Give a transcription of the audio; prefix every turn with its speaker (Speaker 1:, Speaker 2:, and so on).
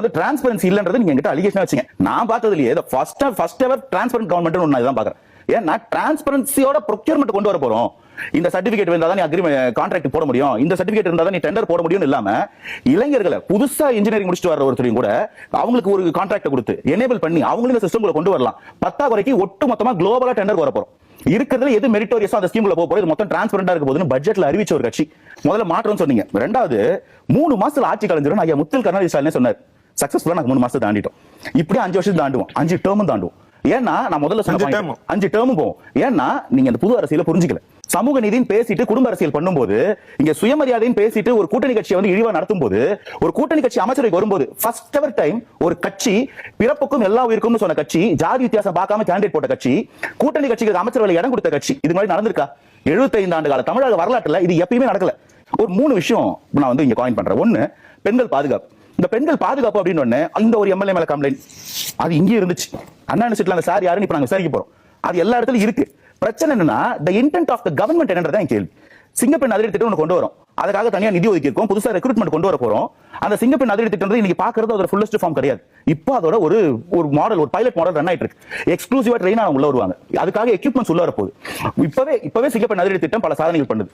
Speaker 1: வந்து டிரான்ஸ்பரன்சி இல்லன்றது நீங்க என்கிட்ட அலிகேஷன் வச்சீங்க. நான் பார்த்ததுலயே ஃபர்ஸ்ட் எவர் டிரான்ஸ்பரன்ட் கவர்மெண்ட் ஒன்னு இதான் பாக்குறேன். ஏன்னா டிரான்ஸ்பரன்சியோட ப்ரொக்யூர்மெண்ட் கொண்டு வர போறோம். இந்த சர்டிபிகேட் இருந்தா தான் நீ அக்ரிமெண்ட் கான்ட்ராக்ட் போட முடியும், இந்த சர்டிபிகேட் இருந்தா தான் நீ டெண்டர் போட முடியும் இல்லாம இளைஞர்களை புதுசா இன்ஜினியரிங் முடிச்சுட்டு வர ஒருத்தரையும் கூட அவங்களுக்கு ஒரு கான்ட்ராக்ட் கொடுத்து எனேபிள் பண்ணி அவங்களும் இந்த சிஸ்டம்ல கொண்டு வரலாம். பத்தாக்குறைக்கு ஒட்டு மொத்தமா குளோபலா டெண்டர் வர போறோம். இருக்கிறதுல எது மெரிட்டோரியஸா அந்த ஸ்கீம்ல போறது மொத்தம் டிரான்ஸ்பரண்டா இருக்க போதுன்னு பட்ஜெட்ல அறிவிச்ச ஒரு கட்சி. முதல்ல மாற்றம் சொன்னீங்க. ரெண்டாவது 3 மாசத்துல ஆட்சி கலைஞரும் ஐயா முத்துவேல் கருணாநிதி ஸ்டாலின் சொன்னார். சக்சஸ்ஃபுல்லா நாங்க 3 மாசத்தை தாண்டிட்டோம். இப்படி 5 வருஷம் தாண்டுவோம், 5 டேர்மும் தாண்டுவோம். ஏன்னா நான் முதல்ல சொன்ன 5 டேர்மும் போவோம். ஏன்னா நீங்க அந்த புது அரசியல புரிஞ்சுக்கல. சமூக நீதின்னு பேசிட்டு குடும்ப அரசியல் பண்ணும்போது, இங்க சுயமரியாதைன்னு பேசிட்டு ஒரு கூட்டணி கட்சியை வந்து இழிவா நடத்தும் போது, ஒரு கூட்டணி கட்சி அமைச்சருக்கு வரும்போது ஃபர்ஸ்ட் எவர் டைம் ஒரு கட்சி பிறப்புக்கும் எல்லா உயிருக்கும் சொன்ன கட்சி, ஜாதி வித்தியாசம் பார்க்காம கேண்டிடேட் போட்ட கட்சி, கூட்டணி கட்சிக்கு அமைச்சர்களை இடம் கொடுத்த கட்சி, இது மாதிரி நடந்திருக்கா? 75 ஆண்டு கால தமிழக வரலாற்றுல இது எப்பயுமே நடக்கல. ஒரு 3 விஷயம் நான் வந்து இங்க காயின் பண்றேன். ஒன்னு, பெண்கள் பாதுகாப்பு. இந்த பெண்கள் பாதுகாப்பு அப்படின்னு ஒண்ணு அந்த ஒரு எம்எல்ஏ மேல கம்ப்ளைண்ட் அது இங்கே இருந்துச்சு. அண்ணா யூனிவர்சிட்டில அந்த சார் யாருன்னு இப்ப நாங்க விசாரிக்க போறோம். அது எல்லா இடத்துலயும் இருக்கு. பிரச்சனை என்னன்னா the intent of the government என்னன்றதா கேள்வி. சிங்கப்பெண் அதிரடி திட்டம் ஒன்று கொண்டு வரோம். அதுக்காக தனியா நிதி ஒதுக்கி இருக்கோம். புதுசா ரெக்ரூட்மெண்ட் கொண்டு வர போறோம். அந்த சிங்கப்பெண் அதிரடி திட்டம் இன்னைக்கு பாக்குறது அதோட ஃபுல்லஸ்ட் ஃபார்ம் கிடையாது. இப்போ அதோட ஒரு மாடல், ஒரு பைலட் மாடல் ரன் ஆயிட்டு இருக்கு. எக்ஸ்க்ளூசிவா ட்ரெயின் உள்ள வருவாங்க. அதுக்காக எக்யூப்மெண்ட்ஸ் உள்ள வரப்போகுது. இப்பவே சிங்கப்பெண் அதிரடி திட்டம் பல சாதனைகள் பண்ணுது.